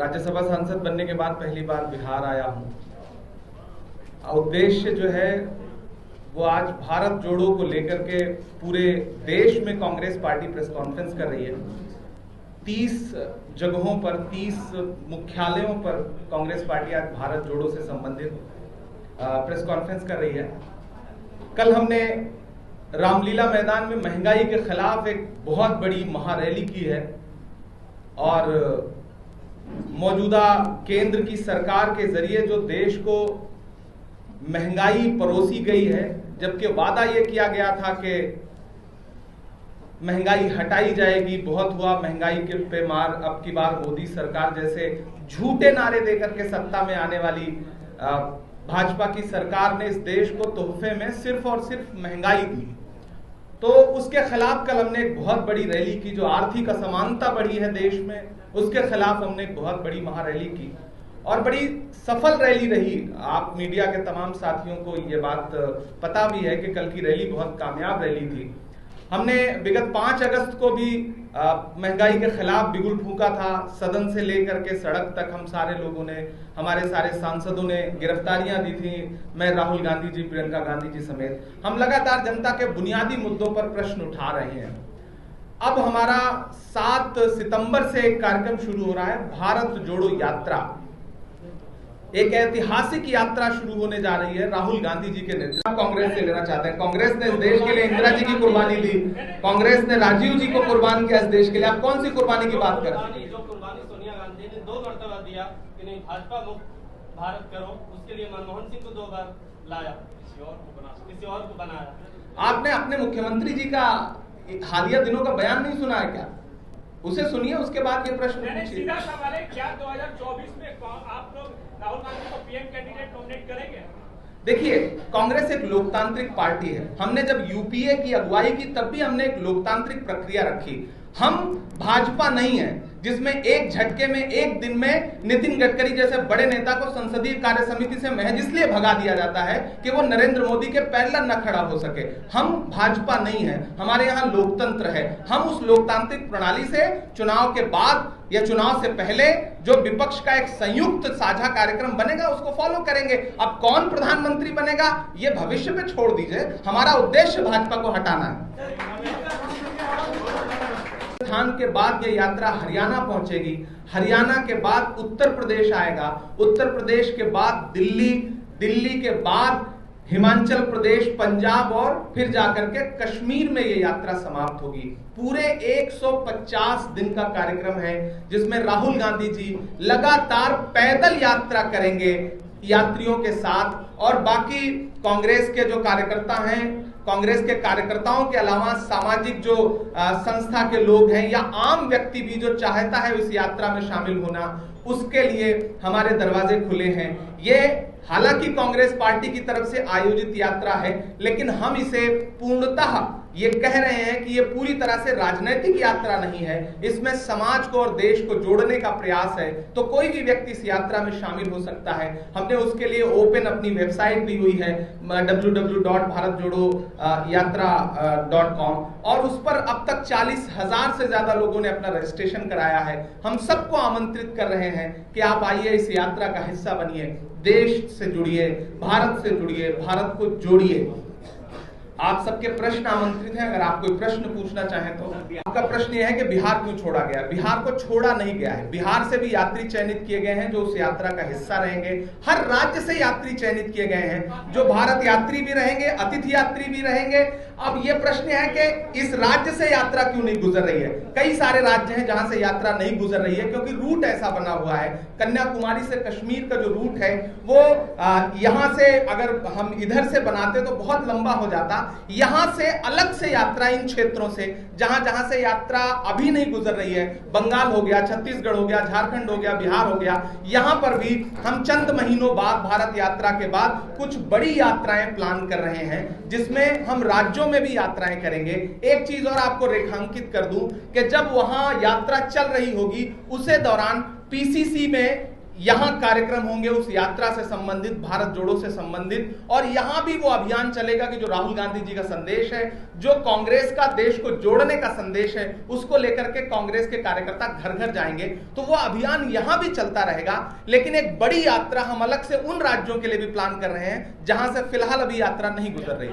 राज्यसभा सांसद बनने के बाद पहली बार बिहार आया हूं। उद्देश्य जो है वो आज भारत जोड़ो को लेकर के पूरे देश में कांग्रेस पार्टी प्रेस कॉन्फ्रेंस कर रही है। 30 जगहों पर 30 मुख्यालयों पर कांग्रेस पार्टी आज भारत जोड़ो से संबंधित प्रेस कॉन्फ्रेंस कर रही है। कल हमने रामलीला मैदान में महंगाई के खिलाफ एक बहुत बड़ी महारैली की है और मौजूदा केंद्र की सरकार के जरिए जो देश को महंगाई परोसी गई है, जबकि वादा यह किया गया था कि महंगाई हटाई जाएगी, बहुत हुआ महंगाई के पे मार, अब की बार मोदी सरकार जैसे झूठे नारे देकर के सत्ता में आने वाली भाजपा की सरकार ने इस देश को तोहफे में सिर्फ और सिर्फ महंगाई दी। तो उसके खिलाफ कल हमने एक बहुत बड़ी रैली की। जो आर्थिक असमानता बढ़ी है देश में, उसके खिलाफ हमने एक बहुत बड़ी महारैली की और बड़ी सफल रैली रही। आप मीडिया के तमाम साथियों को ये बात पता भी है कि कल की रैली बहुत कामयाब रैली थी। हमने विगत 5 अगस्त को भी महंगाई के खिलाफ बिगुल फूंका था। सदन से लेकर के सड़क तक हम सारे लोगों ने, हमारे सारे सांसदों ने गिरफ्तारियां दी थी। मैं, राहुल गांधी जी, प्रियंका गांधी जी समेत हम लगातार जनता के बुनियादी मुद्दों पर प्रश्न उठा रहे हैं। अब हमारा 7 सितंबर से एक कार्यक्रम शुरू हो रहा है, भारत जोड़ो यात्रा। एक ऐतिहासिक यात्रा शुरू होने जा रही है राहुल गांधी जी के नेतृत्व। कांग्रेस से लेना चाहते हैं। कांग्रेस ने इस देश के लिए इंदिरा जी की कुर्बानी दी, कांग्रेस ने राजीव जी को कुर्बान किया इस देश के लिए। आप कौन सी कुर्बानी की बात कर रहे हैं? जो कुर्बानी सोनिया गांधी ने 2 मरतबा दिया कि नहीं भाजपा मुक्त भारत करो, उसके लिए मनमोहन सिंह को 2 बार लाया, किसी और को बनाया। आपने अपने मुख्यमंत्री जी का हालिया दिनों का बयान नहीं सुना है क्या? उसे सुनिए, उसके बाद ये प्रश्न पूछिए। सीधा सवाल है, क्या 2024 में आप लोग राहुल गांधी को पीएम कैंडिडेट नॉमिनेट करेंगे? देखिए, कांग्रेस एक लोकतांत्रिक पार्टी है। हमने जब यूपीए की अगुवाई की तब भी हमने एक लोकतांत्रिक प्रक्रिया रखी। हम भाजपा नहीं है जिसमें एक झटके में, एक दिन में नितिन गडकरी जैसे बड़े नेता को संसदीय कार्य समिति से महज इसलिए भगा दिया जाता है कि वो नरेंद्र मोदी के पैरेलल न खड़ा हो सके। हम भाजपा नहीं है, हमारे यहाँ लोकतंत्र है। हम उस लोकतांत्रिक प्रणाली से चुनाव के बाद या चुनाव से पहले जो विपक्ष का एक संयुक्त साझा कार्यक्रम बनेगा उसको फॉलो करेंगे। अब कौन प्रधानमंत्री बनेगा ये भविष्य पे छोड़ दीजिए, हमारा उद्देश्य भाजपा को हटाना है। राजस्थान के बाद ये यात्रा हरियाणा पहुंचेगी, हरियाणा के बाद उत्तर प्रदेश आएगा, उत्तर प्रदेश के बाद दिल्ली, दिल्ली के बाद हिमाचल प्रदेश, पंजाब और फिर जाकर के कश्मीर में ये यात्रा समाप्त होगी। पूरे 150 दिन का कार्यक्रम है जिसमें राहुल गांधी जी लगातार पैदल यात्रा करेंगे यात्रियों के साथ, और बाकी कांग्रेस के जो कार्यकर्ता हैं, कांग्रेस के कार्यकर्ताओं के अलावा सामाजिक जो संस्था के लोग हैं या आम व्यक्ति भी जो चाहता है इस यात्रा में शामिल होना, उसके लिए हमारे दरवाजे खुले हैं। ये हालांकि कांग्रेस पार्टी की तरफ से आयोजित यात्रा है, लेकिन हम इसे पूर्णतः ये कह रहे हैं कि ये पूरी तरह से राजनीतिक यात्रा नहीं है, इसमें समाज को और देश को जोड़ने का प्रयास है। तो कोई भी व्यक्ति इस यात्रा में शामिल हो सकता है। हमने उसके लिए ओपन अपनी वेबसाइट दी हुई है www.bharatjodoyatra.com और उस पर अब तक 40,000 से ज्यादा लोगों ने अपना रजिस्ट्रेशन कराया है। हम सबको आमंत्रित कर रहे हैं कि आप आइए, इस यात्रा का हिस्सा बनिए, देश से जुड़िए, भारत से जुड़िए, भारत को जोड़िए। आप सबके प्रश्न आमंत्रित हैं। अगर आप कोई प्रश्न पूछना चाहें तो आपका प्रश्न यह है कि बिहार क्यों छोड़ा गया? बिहार को छोड़ा नहीं गया है, बिहार से भी यात्री चयनित किए गए हैं जो उस यात्रा का हिस्सा रहेंगे। हर राज्य से यात्री चयनित किए गए हैं जो भारत यात्री भी रहेंगे, अतिथि यात्री भी रहेंगे। अब यह प्रश्न है कि इस राज्य से यात्रा क्यों नहीं गुजर रही है? कई सारे राज्य हैं जहां से यात्रा नहीं गुजर रही है क्योंकि रूट ऐसा बना हुआ है। कन्याकुमारी से कश्मीर का जो रूट है वो यहां से अगर हम इधर से बनाते तो बहुत लंबा हो जाता। यहां से अलग से यात्रा इन क्षेत्रों से जहां जहां से यात्रा अभी नहीं गुजर रही है, बंगाल हो गया, छत्तीसगढ़ हो गया, झारखंड हो गया, बिहार हो गया, यहां पर भी हम चंद महीनों बाद भारत यात्रा के बाद कुछ बड़ी यात्राएं प्लान कर रहे हैं जिसमें हम राज्यों में भी यात्राएं करेंगे। एक चीज और आपको रेखांकित कर दूं कि जब वहां यात्रा चल रही होगी उसे दौरान पीसीसी में यहां कार्यक्रम होंगे उस यात्रा से संबंधित, भारत जोड़ो से संबंधित, और यहां भी वो अभियान चलेगा कि जो राहुल गांधी जी का संदेश है, जो कांग्रेस का देश को जोड़ने का संदेश है, उसको लेकर के कांग्रेस के कार्यकर्ता घर घर जाएंगे। तो वो अभियान यहां भी चलता रहेगा, लेकिन एक बड़ी यात्रा हम अलग से उन राज्यों के लिए भी प्लान कर रहे हैं जहां से फिलहाल अभी यात्रा नहीं गुजर रही।